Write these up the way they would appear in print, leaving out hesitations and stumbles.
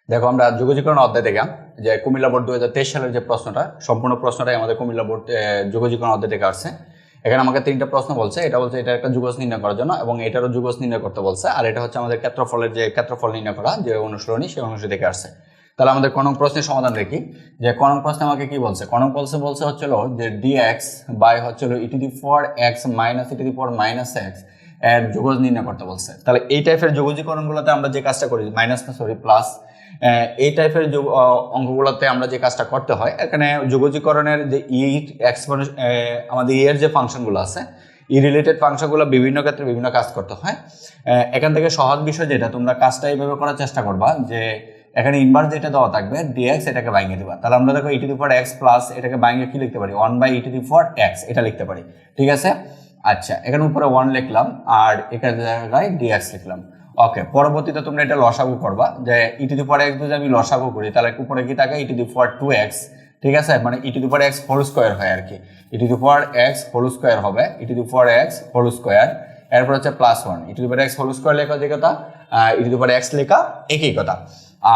দেখো আমরা যোগজীকরণ অধ্যায় থেকে যে কুমিল্লা বোর্ড 2023 সালের যে প্রশ্নটা সম্পূর্ণ প্রশ্নটাই আমাদের কুমিল্লা বোর্ড যোগজীকরণ অধ্যায় থেকে আসছে। এখানে আমাকে তিনটা প্রশ্ন বলছে, এটা বলছে এটা একটা যুগজ নির্ণয় করার জন্য এবং এটারও যুগজ নির্ণয় করতে বলছে, আর এটা হচ্ছে আমাদের ক্ষেত্রফলের যে ক্ষেত্রফল নির্ণয় করা যে অনুসরণী সেই অনুসরণী থেকে আসছে। তাহলে আমাদের ক নং প্রশ্নের সমাধান দেখি যে ক নং প্রশ্নে আমাকে কি বলছে। ক নং বলছে হচ্ছিল যে dx বাই হচ্ছিল e⁴x মাইনাস e⁻−x এর যুগজ নির্ণয় করতে বলছে। তাহলে এই টাইপের যোগজীকরণগুলোতে আমরা যে কাজটা করি প্লাস এই টাইপের অঙ্কগুলোতে আমরা যে কাজটা করতে হয়, এখানে যোগজীকরণের যে আমাদের এর যে ফাংশনগুলো আছে, রিলেটেড ফাংশনগুলো বিভিন্ন ক্ষেত্রে বিভিন্ন কাজ করতে হয়। এখান থেকে সহজ বিষয় যেটা, তোমরা কাজটা এইভাবে করার চেষ্টা করবা যে এখানে ইনভার্স যেটা দেওয়া থাকবে dx, এটাকে বাইঙে দিবা। তাহলে আমরা দেখো e⁴x প্লাস এটাকে বাইঙে কি লিখতে পারি 1/e⁴x এটা লিখতে পারি, ঠিক আছে। আচ্ছা, এখানে উপরে 1 লিখলাম আর এখানে জায়গায় dx লিখলাম। ওকে, পরবর্তীতে তোমরা এটা লসাগু করবা যে e⁴x যদি আমি লসাগু করি তাহলে উপরে কি থাকে e⁴2x, ঠিক আছে, মানে e⁴x হোল স্কয়ার হয় আর কি, e⁴x হোল স্কয়ার হবে e⁴x হোল স্কয়ার, এরপর হচ্ছে +1 e⁴x হোল স্কয়ার লেখা যে কথা, e⁴x লেখা একই কথা।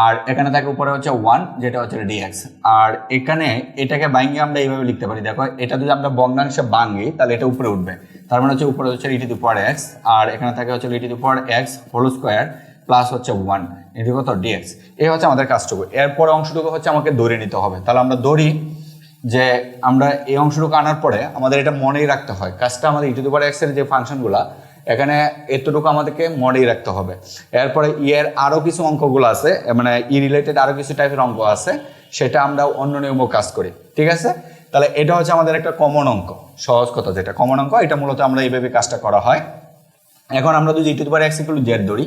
আর এখানে থাকে উপরে হচ্ছে 1 যেটা হচ্ছে dx, আর এখানে এটাকে বাইঙ্গে আমরা এইভাবে লিখতে পারি। দেখো এটা যদি আমরা ভগ্নাংশে ভাঙি তাহলে এটা উপরে উঠবে, তার মানে হচ্ছে উপরে হচ্ছে e⁴x আর এখানে থাকে হচ্ছে e⁴x হোল স্কয়ার প্লাস হচ্ছে 1 এটি কত dx। এই হচ্ছে আমাদের কাজটুকু। এরপরে অংশটুকু হচ্ছে আমাকে ধরে নিতে হবে। তাহলে আমরা ধরি যে আমরা এই অংশটুকু আনার পরে আমাদের এটা মনেই রাখতে হয় কাজটা, আমাদের e⁴x এর যে ফাংশনগুলা এখানে এতটুকু আমাদেরকে মনেই রাখতে হবে। এরপরে এর আরো কিছু অঙ্কগুলো আছে, মানে রিলেটেড আরো কিছু টাইপের অঙ্ক আছে, সেটা আমরা অন্য নিয়মও কাজ করি, ঠিক আছে। তাহলে এটা হচ্ছে আমাদের একটা কমন অঙ্ক, সহজ কথা যেটা কমন অঙ্ক, এটা মূলত আমরা এইভাবে কাজটা করা হয়। এখন আমরা যদি e⁴x = z ধরি,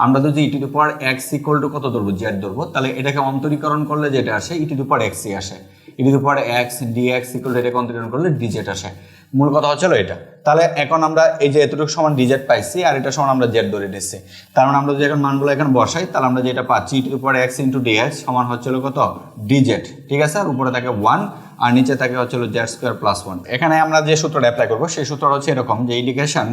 আমরা যদি e⁴x = কত ধরবো z ধরবো, তাহলে এটাকে অন্তরীকরণ করলে যেটা আসে e⁴x আসে, e⁴x dx এটাকে অন্তরীকরণ করলে dz আসে। মূল কথা হচ্ছিল এটা। তাহলে এখন আমরা এই যে এতটুকু সমান dz পাইছি আর এটা সমান আমরা z ধরে নিচ্ছি, তার মানে আমরা যদি এখন মানগুলো এখানে বসাই তাহলে আমরা যেটা পাচ্ছি e⁴x × dx সমান হচ্ছিল কত dz, ঠিক আছে। আর উপরে থাকে 1 আর নিচে থাকে হচ্ছিল z² + 1। এখানে আমরা যে সূত্রটা অ্যাপ্লাই করবো সেই সূত্রটা হচ্ছে এরকম যে ইন্টিগ্রেশন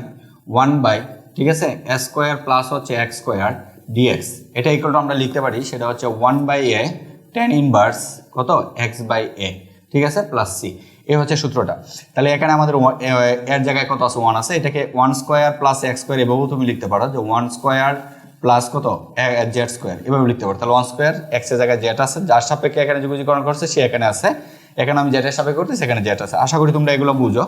1/, ঠিক আছে, a² প্লাস হচ্ছে x² dx, এটা ইকুয়াল টু আমরা লিখতে পারি সেটা হচ্ছে 1/a tan ইনভার্স কত x/a, ঠিক আছে, প্লাস c। এই হচ্ছে সূত্রটা। তাহলে এখানে আমাদের এর জায়গায় কত আছে 1 আছে, এটাকে 1² প্লাস x² এভাবেও তুমি লিখতে পারো যে 1² প্লাস কত z² এভাবে লিখতে পারো। তাহলে 1² x এর জায়গায় z আছে, যার সাপেক্ষে এখানে যোগজীকরণ করছে সে এখানে আছে, এখানে আমি z এর সাপেক্ষে করতেছি সেখানে z আছে। আশা করি তোমরা এগুলো বুঝো।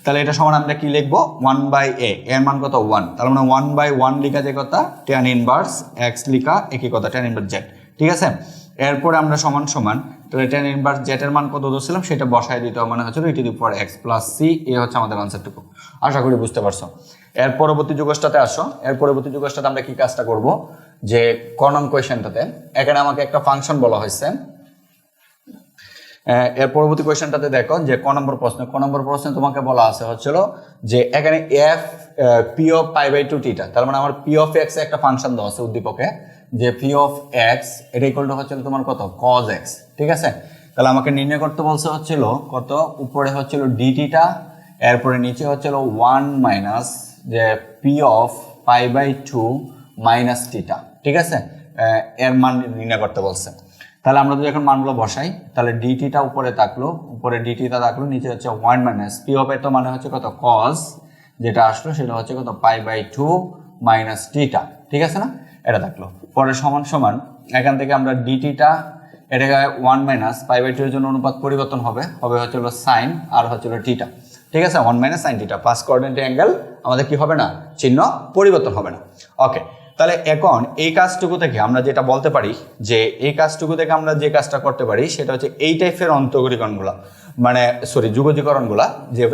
তাহলে এটা সমান আমরা কি লিখবো 1/a, এর মান কত 1, তাহলে মানে 1/1 লিখা যে কথা tan ইনভার্স x লিখা একই কথা tan ইনভার্স z, ঠিক আছে। এরপরে আমরা সমান সমান তাহলে tan ইনভার্স z এর মান কত ধরছিলাম সেটা বসায় দিতে হবে, মানে হচ্ছে e⁴x + c। এই হচ্ছে আমাদের আনসারটুকু, আশা করি বুঝতে পারছো। এর পরবর্তী যুগটাতে আসো। এর পরবর্তী যুগটাতে আমরা কি কাজটা করব যে ক নং কোয়েশ্চেনটাতে এখানে আমাকে একটা ফাংশন বলা হয়েছে। এর পরবর্তী কোয়েশ্চেনটাতে দেখো যে ক নম্বর প্রশ্নে তোমাকে বলা আছে হচ্ছিল যে এখানে f p/2 থিটা, তার মানে আমার p(x) একটা ফাংশন দেওয়া আছে উদ্দীপকে, যে p(x) এটা ইকুয়াল টু হচ্ছিল তোমার কত cos x, ঠিক আছে। তাহলে আমাকে নির্ণয় করতে বলছে হচ্ছিল কত, উপরে হচ্ছিল dθ, এরপরে নিচে হচ্ছিল 1 মাইনাস যে p(π/2 - θ, ঠিক আছে, এর মান নির্ণয় করতে বলছে। তাহলে আমরা যদি এখন মানগুলো বসাই তাহলে dθ উপরে থাকলো, নিচে হচ্ছে 1 মাইনাস p(a) তো মানে হচ্ছে কত cos, যেটা আসলো সেটা হচ্ছে কত π/2 - θ, ঠিক আছে না, এটা থাকলো। পরে সমান সমান এখান থেকে আমরা dθ এটাকে 1 মাইনাস π/2 এর জন্য অনুপাত পরিবর্তন হবে হচ্ছিল sin আর হচ্ছিল θ, ঠিক আছে, 1 minus sin θ, first coordinate angle আমাদের কি হবে না, চিহ্ন পরিবর্তন হবে না। ওকে, তাহলে এখন এই কাজটুকু থেকে আমরা যেটা বলতে পারি যে এই কাজটুকু থেকে আমরা যে কাজটা করতে পারি সেটা হচ্ছে এই টাইপের অন্তরীকরণগুলো, মানে যোগজীকরণগুলা, যে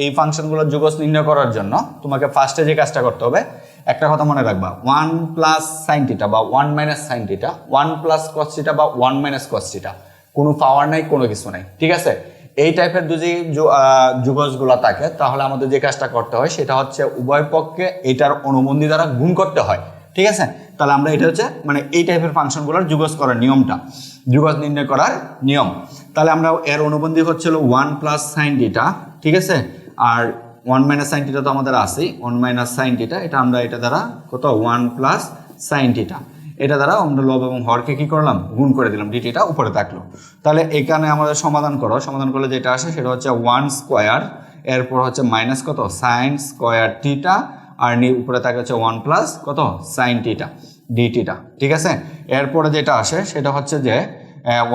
এই ফাংশনগুলোর যুগজ নির্ণয় করার জন্য তোমাকে ফার্স্টে যে কাজটা করতে হবে, একটা কথা মনে রাখবা 1 প্লাস sin θ বা 1 মাইনাস sin θ, 1 প্লাস cos θ বা 1 মাইনাস cos θ, কোনো পাওয়ার নাই, কোনো কিছু নাই, ঠিক আছে। এই টাইপের যদি যুগজগুলা থাকে তাহলে আমাদের যে কাজটা করতে হয় সেটা হচ্ছে উভয় পক্ষে এটার অনুবন্ধী দ্বারা গুণ করতে হয়, ঠিক আছে। তাহলে আমরা এটা হচ্ছে মানে এই টাইপের ফাংশনগুলোর যুগজ করার নিয়মটা, যুগজ নির্ণয় করার নিয়ম। তাহলে আমরা এর অনুবন্ধী হচ্ছিল 1 প্লাস sin θ, ঠিক আছে, আর 1 মাইনাস sin θ তো আমাদের আছেই, 1 মাইনাস sin θ, এটা আমরা এটা দ্বারা কত 1 প্লাস sin θ, এটা দ্বারা আমরা লব এবং হরকে কি করলাম গুণ করে দিলাম, ডিটিটা উপরে থাকলো। তাহলে এখানে আমাদের সমাধান করলে যেটা আসে সেটা হচ্ছে 1 স্কোয়ার, এরপর হচ্ছে মাইনাস কত সাইন স্কোয়ার টিটা, আর উপরে থাকে হচ্ছে 1 প্লাস কত সাইন টিটা ডিটিটা। ঠিক আছে, এরপরে যেটা আসে সেটা হচ্ছে যে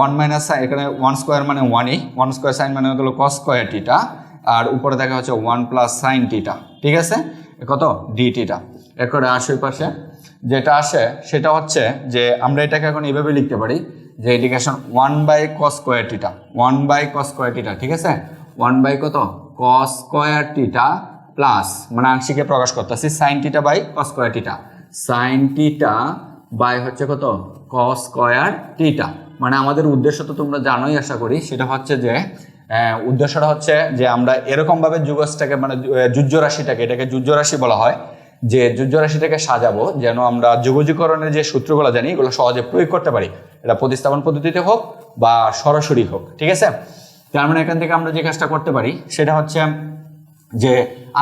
1 মাইনাস সাইন, এখানে 1 স্কোয়ার মানে 1ই, 1 স্কোয়ার সাইন মানে হলো কস স্কোয়ার টিটা, আর উপরে দেখা হচ্ছে 1 প্লাস সাইন টিটা। ঠিক আছে, কত ডিটিটা। এরপরে আসে পাশে যেটা আসে সেটা হচ্ছে যে আমরা এটাকে এখন এইভাবে লিখতে পারি যে ইন্টিগ্রেশন 1 বাই কস স্কোয়ার টিটা, 1 বাই কস স্কোয়ার টিটা। ঠিক আছে, 1 বাই কত কস স্কোয়ার টিটা প্লাস মানে আংশিকে প্রকাশ করতেছি sine theta by cos square theta, sine theta by হচ্ছে কত কস স্কোয়ার টিটা। মানে আমাদের উদ্দেশ্য তো তোমরা জানোই আশা করি, সেটা হচ্ছে যে উদ্দেশ্যটা হচ্ছে যে আমরা এরকমভাবে যুগজটাকে মানে যুজ্য রাশিটাকে, এটাকে যুজ্য রাশি বলা হয়, যে যুজ্য রাশিটাকে সাজাবো যেন আমরা যোগজীকরণের যে সূত্রগুলো জানি এগুলো সহজে প্রয়োগ করতে পারি, এটা প্রতিস্থাপন পদ্ধতিতে হোক বা সরাসরি হোক। ঠিক আছে, তার মানে এখান থেকে আমরা যে কাজটা করতে পারি সেটা হচ্ছে যে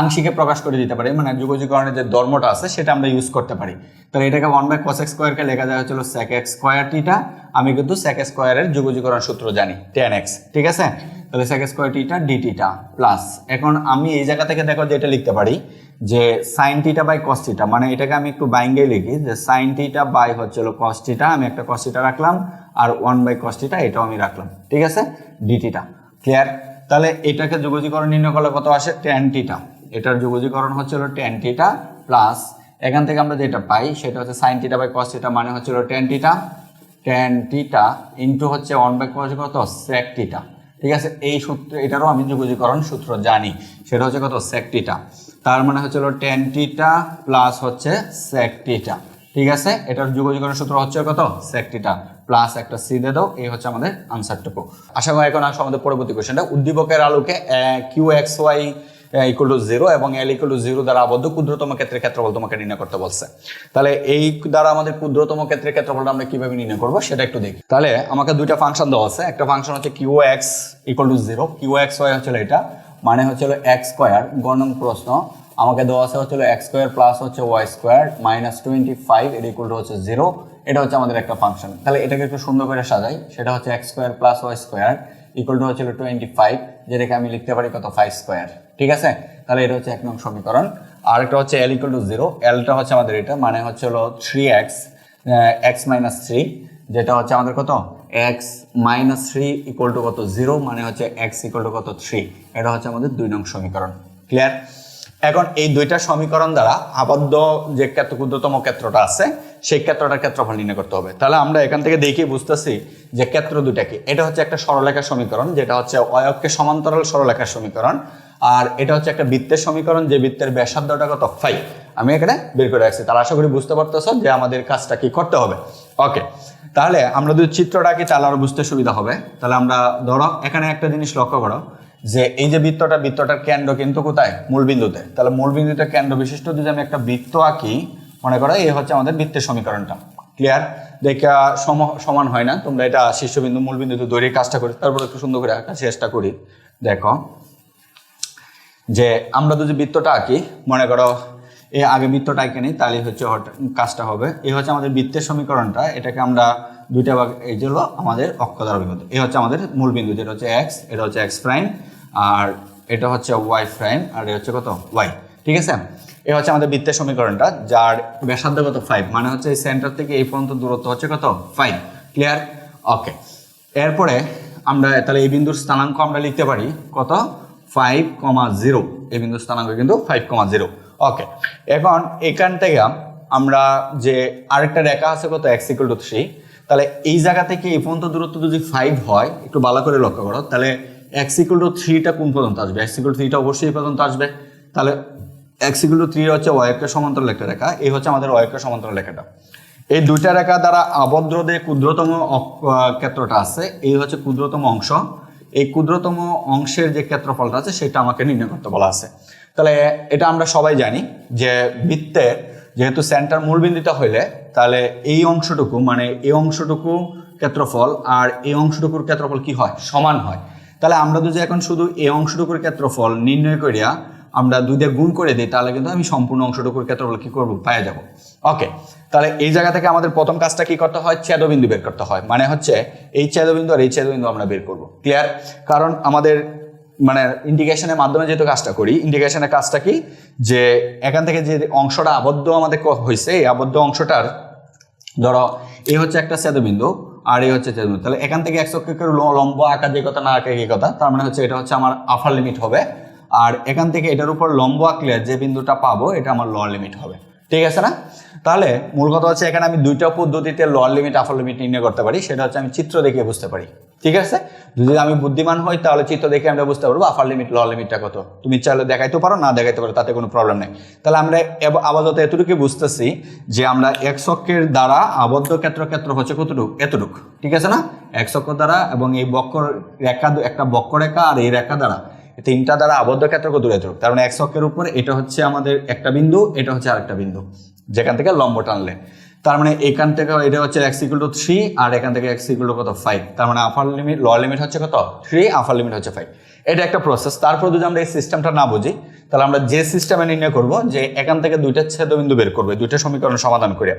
আংশিকে প্রকাশ করে দিতে পারি, মানে যোগজীকরণের যে ধর্মটা আছে সেটা আমরা ইউজ করতে পারি। তাহলে এটাকে 1 বাই cos x স্কোয়ারকে লেখা যায় হচ্ছিল sec x স্কোয়ার টিটা, আমি কিন্তু sec x স্কোয়ারের যোগজীকরণ সূত্র জানি tan x। ঠিক আছে, তাহলে sec x স্কোয়ার টিটা ডিটিটা প্লাস, এখন আমি এই জায়গা থেকে দেখো যে এটা লিখতে পারি যে সাইন টিটা বাই কস টিটা, মানে এটাকে আমি একটু বাইঙ্গে লিখি যে সাইন টিটা বাই হচ্ছিল কস টিটা, আমি একটা কস টিটা রাখলাম, আর 1 বাই কস টিটা এটাও আমি রাখলাম। ঠিক আছে, ডিটিটা ক্লিয়ার। তাহলে এটাকে যোগজীকরণ নির্ণয় করলে কত আসে tan টিটা, এটার যোগজীকরণ হচ্ছিল tan টিটা প্লাস এখান থেকে আমরা যেটা পাই সেটা হচ্ছে সাইন টিটা বাই কস টিটা মানে হচ্ছিল tan টিটা ইনটু হচ্ছে 1 বাই কস কত sec টিটা। ঠিক আছে, এই সূত্র এটারও আমি যোগজীকরণ সূত্র জানি, সেটা হচ্ছে কত sec টিটা, তার মানে হচ্ছিল tan টিটা প্লাস হচ্ছে sec টিটা। ঠিক আছে, এটার যোগজীকরণ সূত্র হচ্ছে কত sec টিটা প্লাস একটা সি দিয়ে দাও, এই হচ্ছে আমাদের আনসারটুকু। আশা করি এখন আসলে আমাদের পরবর্তী কোশ্চেনটা, উদ্দীপকের আলোকে Q x y equal to 0 এবং এল ইকুয়াল টু 0 দ্বারা আবদ্ধ ক্ষুদ্রতম ক্ষেত্রের ক্ষেত্রফল তোমাকে নির্ণয় করতে বলছে। তাহলে এই দ্বারা আমাদের ক্ষুদ্রতম ক্ষেত্রের ক্ষেত্রফলটা আমরা কিভাবে নির্ণয় করবো সেটা একটু দেখি। তাহলে আমাকে দুইটা ফাংশন দেওয়া আছে, একটা ফাংশন হচ্ছে Q x equal to 0, Q x y হচ্ছিল এটা, মানে হচ্ছিল এক্স স্কোয়ার, গণন প্রশ্ন আমাকে দেওয়া আছে হচ্ছিল এক্স স্কোয়ার প্লাস হচ্ছে ওয়াই স্কোয়ার মাইনাস 25 এটা ইকুয়াল টু হচ্ছে 0, এটা হচ্ছে আমাদের একটা ফাংশন। তাহলে এটাকে একটু সুন্দর করে সাজাই, সেটা হচ্ছে x square plus y square equal to হচ্ছিল 25, যেটাকে আমি লিখতে পারি কত 5 স্কোয়ার। ঠিক আছে, তাহলে এটা হচ্ছে 1 নং সমীকরণ। আর একটা হচ্ছে এল ইকুয়াল টু 0, এলটা হচ্ছে আমাদের এটা, মানে হচ্ছে হলো 3x এক্স মাইনাস 3, যেটা হচ্ছে আমাদের কত এক্স মাইনাস 3 ইকুয়াল টু কত 0, মানে হচ্ছে এক্স ইকুয়াল টু কত 3, এটা হচ্ছে আমাদের 2 নং সমীকরণ। ক্লিয়ার। এখন এই দুইটা সমীকরণ দ্বারা আবদ্ধ যে ক্ষুদ্রতম ক্ষেত্রটা আছে সেই ক্ষেত্রটার ক্ষেত্রফল নির্ণয় করতে হবে। তাহলে আমরা এখান থেকে দেখে বুঝতেছি যে ক্ষেত্র দুটা কি, এটা হচ্ছে একটা সরলরেখার সমীকরণ যেটা হচ্ছে অয়ক্ষে সমান্তরাল সরলরেখার সমীকরণ, আর এটা হচ্ছে একটা বৃত্তের সমীকরণ যে বৃত্তের ব্যাসার্ধটা কত 5, আমি এখানে বের করে রাখছি। তাহলে আশা করি বুঝতে পারতেছো যে আমাদের কাজটা কি করতে হবে। ওকে, তাহলে আমরা যদি চিত্রটা আঁকি তাহলে আরো বুঝতে সুবিধা হবে। তাহলে আমরা ধরো এখানে একটা জিনিস লক্ষ্য করো যে এই যে বৃত্তটার কেন্দ্র কিন্তু কোথায় মূলবিন্দুতে, তাহলে মূলবিন্দুতে কেন্দ্র বিশিষ্ট যদি আমি একটা বৃত্ত আঁকি, মনে করো এই হচ্ছে আমাদের বৃত্তের সমীকরণটা। ক্লিয়ার, দেখা সমান হয় না, তোমরা এটা শীর্ষবিন্দু মূলবিন্দুতে দৈর্ঘ্যের কাজটা করি, তারপর একটু সুন্দর করে আঁকার চেষ্টা করি। দেখো যে আমরা যদি বৃত্তটা আঁকি, মনে করো এই আগে বৃত্তটা আঁকে নিই, তাহলে হচ্ছে কাজটা হবে। এই হচ্ছে আমাদের বৃত্তের সমীকরণটা, এটাকে আমরা দুইটা ভাগ, এই যে হলো আমাদের অক্ষ দ্বারা বিভক্ত, এই হচ্ছে আমাদের মূলবিন্দু যেটা হচ্ছে এক্স, এটা হচ্ছে এক্স প্রাইম, আর এটা হচ্ছে ওয়াই প্রাইম, আর এটা হচ্ছে কত ওয়াই। ঠিক আছে, এই হচ্ছে আমাদের বৃত্তের সমীকরণটা যার ব্যাসার্ধ কত 5, মানে হচ্ছে এই সেন্টার থেকে এই পর্যন্ত দূরত্ব হচ্ছে কত 5। ক্লিয়ার। ওকে, এরপরে আমরা তাহলে এই বিন্দুর স্থানাঙ্ক আমরা লিখতে পারি কত 5,0, এই বিন্দুর স্থানাঙ্ক কিন্তু 5,0। ওকে, এখন এখান থেকে আমরা যে আরেকটা রেখা আছে কত x ইকুয়াল টু 3, তাহলে এই জায়গা থেকে এই পর্যন্ত দূরত্ব যদি 5 হয়, একটু ভালো করে লক্ষ্য করো, তাহলে x ইকুয়াল টু 3টা কোন পর্যন্ত আসবে, x ইকুয়াল টু 3টা অবশ্যই এই পর্যন্ত আসবে। তাহলে x ইকুয়াল টু 3 হচ্ছে y অক্ষের সমান্তরাল একটা রেখা, এই হচ্ছে আমাদের y অক্ষের সমান্তরাল রেখাটা। এই দুইটা রেখা দ্বারা আবদ্ধ যে ক্ষুদ্রতম ক্ষেত্রটা আছে, এই হচ্ছে ক্ষুদ্রতম অংশ, এই ক্ষুদ্রতম অংশের যে ক্ষেত্রফলটা আছে সেটা আমাকে নির্ণয় করতে বলা আছে। তাহলে এটা আমরা সবাই জানি যে বৃত্তের যেহেতু সেন্টার মূলবিন্দুতে হইলে, তাহলে এই অংশটুকু মানে এই অংশটুকু ক্ষেত্রফল আর এই অংশটুকুর ক্ষেত্রফল কি হয়, সমান হয়। তাহলে আমরা যদি এখন শুধু এই অংশটুকুর ক্ষেত্রফল নির্ণয় করিয়া আমরা 2 দিয়ে গুণ করে দিই তাহলে কিন্তু আমি সম্পূর্ণ অংশটুকুর ক্ষেত্রফল কি করব পেয়ে যাব। ওকে, তাহলে এই জায়গা থেকে আমাদের প্রথম কাজটা কি করতে হয়, ছেদবিন্দু বের করতে হয়। মানে হচ্ছে এই ছেদবিন্দু আর এই ছেদবিন্দু আমরা বের করব। ক্লিয়ার? কারণ আমাদের মানে ইন্টিগ্রেশনের মাধ্যমে যেহেতু কাজটা করি, ইন্টিগ্রেশনের কাজটা কি, যে এখান থেকে যে অংশটা আবদ্ধ আমাদের হয়েছে, এই আবদ্ধ অংশটার ধরো এই হচ্ছে একটা ছেদবিন্দু আর এই হচ্ছে ছেদবিন্দু, তাহলে এখান থেকে এক অক্ষের লম্ব আঁকা যে কথা না আঁকা এই কথা, তার মানে হচ্ছে এটা হচ্ছে আমার আপার লিমিট হবে, আর এখান থেকে এটার উপর লম্ব আঁকলে যে বিন্দুটা পাবো এটা আমার লোয়ার লিমিট হবে। ঠিক আছে না? তাহলে মূল কথা হচ্ছে এখানে আমি দুইটা পদ্ধতিতে লোয়ার লিমিট আপার লিমিট নির্ণয় করতে পারি, সেটা হচ্ছে আমি চিত্র দেখে বুঝতে পারি। ঠিক আছে? যদি আমি বুদ্ধিমান হই তাহলে চিত্র দেখে আমরা বুঝতে পারবো আপার লিমিট লোয়ার লিমিটটা কত। তুমি চাইলে দেখাইতে পারো, না দেখাইতে পারো, তাতে কোনো প্রবলেম নেই। তাহলে আমরা আপাতত এতটুকু বুঝতেছি যে আমরা এক অক্ষের দ্বারা আবদ্ধ ক্ষেত্র হচ্ছে কতটুকু, এতটুকু। ঠিক আছে না? এক অক্ষ দ্বারা এবং এই বক্র রেখা, একটা বক্ররেখা আর এই রেখা দ্বারা, তিনটা দ্বারা আবদ্ধ ক্ষেত্র কত এতটুকু। তার মানে এক অক্ষের উপরে এটা হচ্ছে আমাদের একটা বিন্দু, এটা হচ্ছে আরেকটা বিন্দু যেখান থেকে লম্ব টানলে, তার মানে এখান থেকে এটা হচ্ছে x = 3 আর এখান থেকে x = কত 5, তার মানে আপার লিমিট লোয়ার লিমিট হচ্ছে কত 3, আপার লিমিট হচ্ছে 5। এটা একটা প্রসেস। তারপর যদি আমরা এই সিস্টেমটা না বুঝি তাহলে আমরা যে সিস্টেমে নির্ণয় করব যে এখান থেকে দুইটা ছেদবিন্দু বের করবে, দুইটা সমীকরণ সমাধান করে,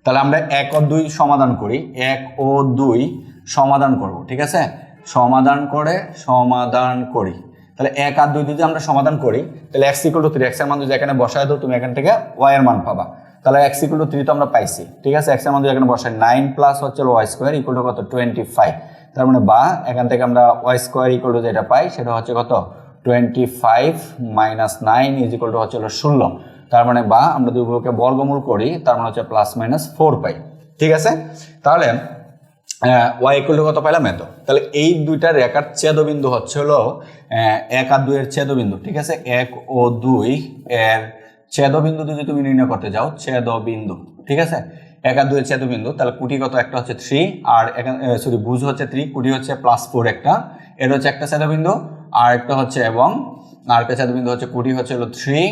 তাহলে আমরা 1 ও 2 সমাধান করি, 1 ও 2 সমাধান করব। ঠিক আছে? সমাধান করি, তাহলে 1 আর 2 যদি আমরা সমাধান করি তাহলে x = 3, x এর মান যদি এখানে বসায় দাও তুমি এখান থেকে y এর মান পাবা। তাহলে x = 3 তো আমরা পাইছি। ঠিক আছে? x এর মান যদি এখানে বসাই 9 প্লাস হচ্ছে y স্কয়ার ইকুয়াল টু কত 25, তার মানে বা এখান থেকে আমরা y স্কয়ার ইকুয়াল টু যেটা পাই সেটা হচ্ছে কত 25 মাইনাস 9 ইজ ইকুয়াল টু হচ্ছে 16, তার মানে বা আমরা দুই উভয়কে বর্গমূল করি তার মানে হচ্ছে প্লাস মাইনাস 4 পাই। ঠিক আছে? তাহলে y ইকুয়াল টু কত পাইলাম এত। তাহলে এই দুইটা রেখার ছেদবিন্দু হচ্ছে হলো 1 আর 2 এর ছেদবিন্দু। ঠিক আছে? 1 ও 2 এর ছেদবিন্দু যদি তুমি নির্ণয় করতে যাও, ছেদবিন্দু, ঠিক আছে, 1 আর 2 এর ছেদবিন্দু, তাহলে কুটি কত, একটা হচ্ছে 3 আর এখানে সরি ভুজ হচ্ছে 3, কুটি হচ্ছে +4, একটা এর হচ্ছে একটা ছেদবিন্দু, আর একটা হচ্ছে এবং আরেকটা ছেদবিন্দু হচ্ছে কুটি হচ্ছে হলো 3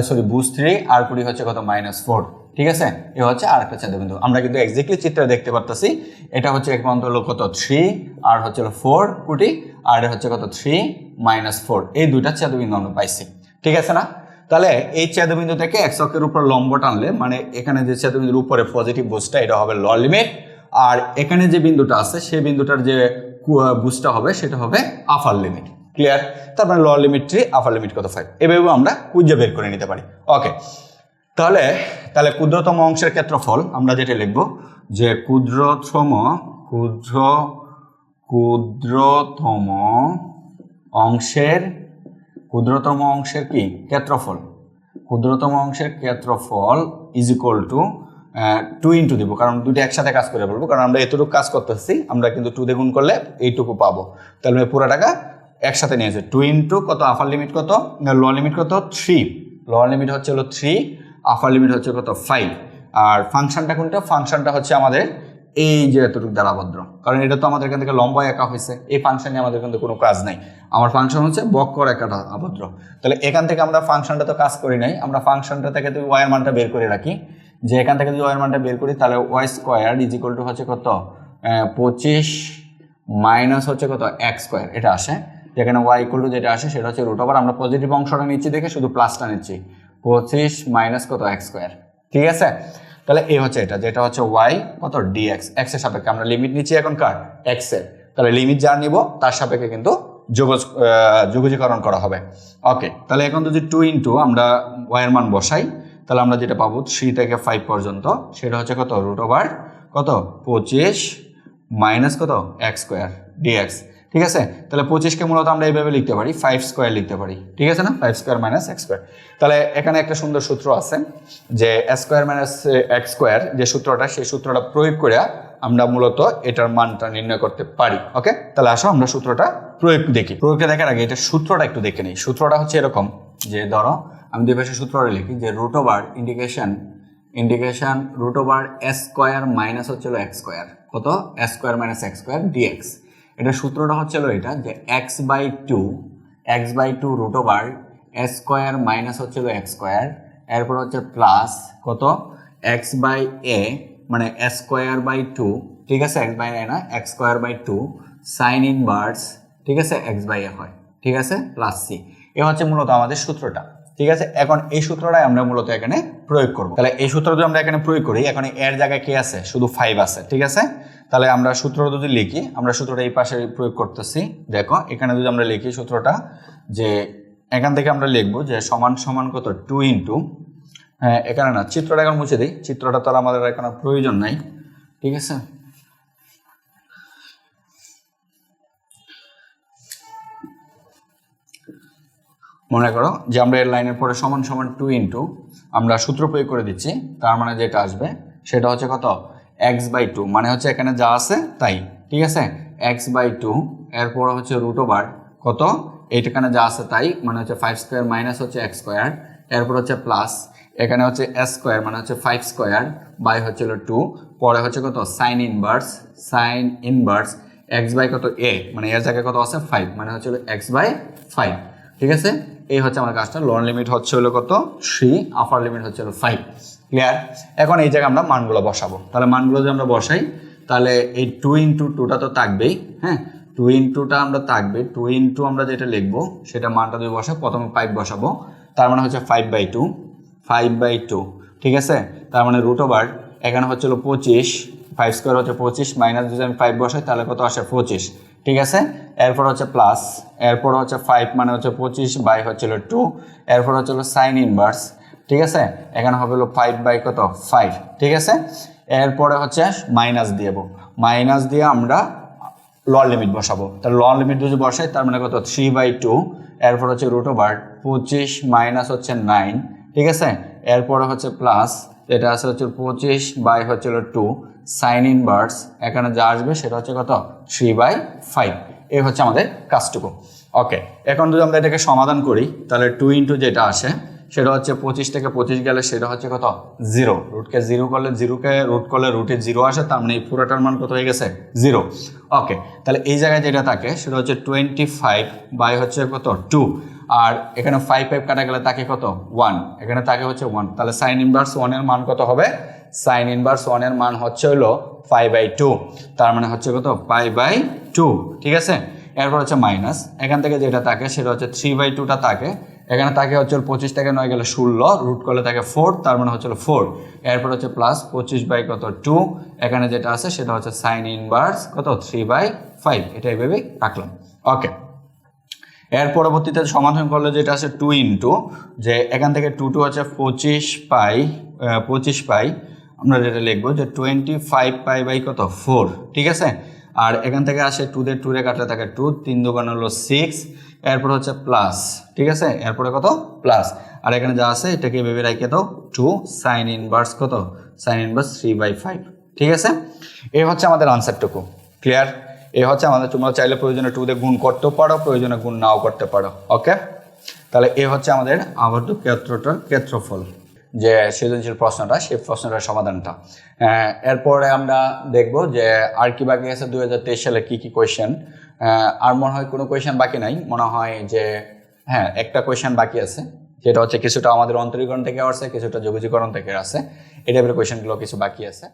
সরি ভুজ 3 আর কুটি হচ্ছে কত -4। ঠিক আছে? এ হচ্ছে আরেকটা ছেদবিন্দু। আমরা কিন্তু এক্স্যাক্টলি চিত্রে দেখতে পারতেছি এটা হচ্ছে এক পর্যন্ত হলো কত 3 আর হচ্ছে হলো 4 কুটি, আর এটা হচ্ছে কত 3 -4, এই দুইটা ছেদবিন্দু আমরা পাইছি। ঠিক আছে না? তাহলে এই ছেদবিন্দু থেকে x অক্ষের উপর লম্ব টানলে মানে এখানে যে ছেদবিন্দুর উপরে পজিটিভ বুস্টটা এটা হবে লোয়ার লিমিট, আর এখানে যে বিন্দুটা আছে সেই বিন্দুটার যে বুস্টটা হবে সেটা হবে আপার লিমিট। ক্লিয়ার? তারপরে লোয়ার লিমিট 3, আপার লিমিট কত 5, এভাবে আমরা খুঁজে বের করে নিতে পারি। ওকে, তাহলে ক্ষুদ্রতম অংশের ক্ষেত্রফল আমরা যেটা লিখব যে ক্ষুদ্রতম অংশের কি ক্ষেত্রফল, ক্ষুদ্রতম অংশের ক্ষেত্রফল ইজ ইকুয়াল টু 2 ইন্টু দিব, কারণ দুটো একসাথে কাজ করে বলবো, কারণ আমরা এতটুকু কাজ করতেছি, আমরা কিন্তু 2 দিয়ে গুণ করলে এইটুকু পাবো, তাহলে পুরো টাকা একসাথে নিয়েছে। 2 ইন্টু কত, আপার লিমিট কত, লোয়ার লিমিট কত 3, লোয়ার লিমিট হচ্ছে হলো 3, আপার লিমিট হচ্ছে কত 5, আর ফাংশনটা কোনটা, ফাংশনটা হচ্ছে আমাদের এই যে এতটুকু দ্বারা আবদ্ধ, কারণ এটা তো আমাদের এখান থেকে লম্বা একা হয়েছে, এই ফাংশনে আমাদের কিন্তু কোনো কাজ নাই, আমার ফাংশন হচ্ছে বক্ররেখাটা আবদ্ধ। তাহলে এখান থেকে আমরা ফাংশনটা তো কাজ করি নাই, আমরা ফাংশনটা থেকে যদি ওয়াই এর মানটা বের করে রাখি, যে এখান থেকে যদি ওয়াই এর মানটা বের করি তাহলে y square is equal to হচ্ছে কত 25 মাইনাস হচ্ছে কত এক্স স্কোয়ার, এটা আসে, যেখানে ওয়াই ইকুয়াল টু যেটা আসে সেটা হচ্ছে রুট ওভার, আমরা পজিটিভ অংশটা নিচ্ছি দেখে শুধু প্লাসটা নিচ্ছি, 25 মাইনাস কত এক্স স্কোয়ার। ঠিক আছে? তাহলে এই হচ্ছে এটা, যেটা হচ্ছে ওয়াই কত ডিএক্স, এক্স এর সাপেক্ষে আমরা লিমিট নিচ্ছি এখন কার, এক্স এর, তাহলে লিমিট যার নিব তার সাপেক্ষে কিন্তু যোগজীকরণ করা হবে। ওকে, তাহলে এখন যদি 2 ইন্টু আমরা ওয়াই এর মান বসাই তাহলে আমরা যেটা পাবো 3 থেকে 5 পর্যন্ত সেটা হচ্ছে কত রুট ওভার কত 25 মাইনাস কত এক্স স্কোয়ার ডিএক্স। ঠিক আছে? তাহলে 25কে মূলত আমরা এইভাবে লিখতে পারি 5 স্কোয়ার লিখতে পারি। ঠিক আছে না? 5 স্কোয়ার মাইনাস এক্স স্কোয়ার। তাহলে এখানে একটা সুন্দর সূত্র আছে যে S square minus x square, যে সূত্রটা সেই সূত্রটা প্রয়োগ করে আমরা মূলত এটার মানটা নির্ণয় করতে পারি। ওকে, তাহলে আসো আমরা সূত্রটা প্রয়োগ দেখি। প্রয়োগটা দেখার আগে এটা সূত্রটা একটু দেখে নিই। সূত্রটা হচ্ছে এরকম যে ধরো আমি দুই পাশে সূত্রটা লিখি যে root over integration root over s square minus হচ্ছিল এক্স স্কোয়ার, কত s square minus x square d x. এটা সূত্রটা হচ্ছিল এটা যে x by two root over s square minus হচ্ছিল এক্স স্কোয়ার, এরপর হচ্ছে প্লাস কত এক্স বাই এ মানে এস স্কোয়ার বাই টু, ঠিক আছে, এক্স বাই এ না x square by two sine inverse, ঠিক আছে, এক্স বাই এ হয়, ঠিক আছে, প্লাস সি। এ হচ্ছে মূলত আমাদের সূত্রটা। ঠিক আছে, এখন এই সূত্রটাই আমরা মূলত এখানে প্রয়োগ করব। তাহলে এই সূত্র যদি আমরা এখানে প্রয়োগ করি, এখন এর জায়গায় কি আছে, শুধু 5 আছে। ঠিক আছে, তাহলে আমরা সূত্র যদি লিখি, আমরা সূত্রটা এই পাশে প্রয়োগ করতেছি। দেখো এখানে যদি আমরা লিখি সূত্রটা, যে এখান থেকে আমরা লিখবো যে সমান সমান কত 2 ইন্টু, হ্যাঁ এখানে না, চিত্রটা এখন মুছে দিই, চিত্রটা তো আমাদের এখানে প্রয়োজন নাই। ঠিক আছে, মনে করো যে আমরা এর লাইনের পরে সমান সমান 2 ইন্টু আমরা সূত্র প্রয়োগ করে দিচ্ছি, তার মানে যেটা আসবে সেটা হচ্ছে কত, x/2, মানে হচ্ছে এখানে যা আছে তাই। ঠিক আছে, x/2, এরপর হচ্ছে রুট ওভার কত, এইখানে যা আছে তাই, মানে হচ্ছে 5 স্কোয়ার মাইনাস হচ্ছে x স্কোয়ার, এরপর হচ্ছে প্লাস এখানে হচ্ছে s স্কোয়ার মানে হচ্ছে 5 স্কোয়ার বাই হচ্ছিল 2, পরে হচ্ছে কত সাইন ইনভার্স x/, কত a, মানে এর জায়গায় কত আছে 5, মানে হচ্ছে x/5। ঠিক আছে, এই হচ্ছে আমার কাজটা। লোয়ার লিমিট হচ্ছে হলো কত 3, আপার লিমিট হচ্ছে হলো 5। ক্লিয়ার? এখন এই জায়গায় আমরা মানগুলো বসাবো। তাহলে মানগুলো যদি আমরা বসাই, তাহলে এই 2 ইন্টু 2টা তো থাকবেই। হ্যাঁ, 2 ইন্টুটা আমরা থাকবে, 2 ইন্টু আমরা যেটা লিখবো সেটা মানটা যদি বসাই, প্রথমে 5 বসাবো, তার মানে হচ্ছে 5/2। ঠিক আছে, তার মানে রুট ওভার এখানে হচ্ছে হলো 25, 5 স্কোয়ার হচ্ছে 25, মাইনাস যদি আমি 5 বসাই তাহলে কত আসে 25। ঠিক আছে, এরপর হচ্ছে প্লাস, এরপর হচ্ছে 5 মানে হচ্ছে 25 বাই হচ্ছিল 2, এরপর হচ্ছে হলো সাইন ইনভার্স। ঠিক আছে, এখানে হবে হলো 5/5। ঠিক আছে, এরপরে হচ্ছে মাইনাস দিয়েবো, মাইনাস দিয়ে আমরা লোয়ার লিমিট বসাবো। তাহলে লোয়ার লিমিট যদি বসাই তার মানে কত 3/2, এরপর হচ্ছে রুট ওভার 25 মাইনাস হচ্ছে 9। ঠিক আছে, এরপরে হচ্ছে প্লাস, এটা আছে হচ্ছে 25 বাই হচ্ছিল 2, সাইন ইনভার্স এখানে যা আসবে সেটা হচ্ছে কত 3/5। এই হচ্ছে আমাদের কাজটুকু। ওকে, এখন যদি আমরা এটাকে সমাধান করি, তাহলে 2 ইন্টু যেটা আসে সেটা হচ্ছে 25 থেকে 25 গেলে সেটা হচ্ছে কত 0, রুটকে 0 করলে, 0কে রুট করলে রুটে 0 আসে, তার মানে এই পুরোটার মান কত হয়ে গেছে 0। ওকে, তাহলে এই জায়গায় যেটা থাকে সেটা হচ্ছে 25 বাই হচ্ছে কত 2, আর এখানে 5 কাটা গেলে তাকে কত 1, এখানে তাকে হচ্ছে 1, তাহলে সাইন ইনভার্স 1 এর মান কত হবে, সাইন ইনভার্স 1 এর মান হচ্ছে হলো 5/2, তার মানে হচ্ছে কত 5/2। ঠিক আছে, এরপর হচ্ছে মাইনাস, এখান থেকে যেটা থাকে সেটা হচ্ছে 3/2টা থাকে, এখানে তাকে হচ্ছে 25 থেকে 9 গেলে 16, রুট করলে তাকে 4, তার মানে হচ্ছে 4, এরপর হচ্ছে প্লাস 25/2, এখানে যেটা আছে সেটা হচ্ছে সাইন ইনভার্স কত 3/5, এটা এইভাবেই রাখলাম। ওকে, এর পরবর্তীতে সমাধান করলে যেটা আছে 2 ইন্টু, যে এখান থেকে 2 হচ্ছে 25 পাই, আমরা যেটা লিখবো যে 25 কত 4। ঠিক আছে, আর এখান থেকে আসে 2 দিয়ে 2 রে কাটলে থাকে 2, 3 দুগুণ হলো 6, এরপর হচ্ছে প্লাস। ঠিক আছে, এরপরে কত প্লাস, আর এখানে যা আছে এটাকে ভেবে রাখে দাও 2, সাইন ইনভার্স কত, সাইন ইনভার্স 3/5। ঠিক আছে, এই হচ্ছে আমাদের আনসারটুকু। ক্লিয়ার? এই হচ্ছে আমাদের, তোমরা চাইলে প্রয়োজনে 2 দিয়ে গুণ করতেও পারো, প্রয়োজনে গুণ নাও করতে পারো। ওকে, তাহলে এই হচ্ছে আমাদের আবদ্ধ ক্ষেত্রটার ক্ষেত্রফল, যে সৃজনশীল প্রশ্নটা, সেই প্রশ্নটার সমাধানটা। এরপরে আমরা দেখব যে আর কি বাকি আছে 2023 সালে কি কি কোয়েশ্চেন। আর মনে হয় কোনো কোয়েশ্চেন বাকি নাই, মনে হয় যে হ্যাঁ একটা কোয়েশ্চেন বাকি আছে, যেটা হচ্ছে কিছুটা আমাদের অন্তরীকরণ থেকে আসছে, কিছুটা যোগজীকরণ থেকে আসছে, এই টাইপের কোয়েশ্চেনগুলো কিছু বাকি আছে।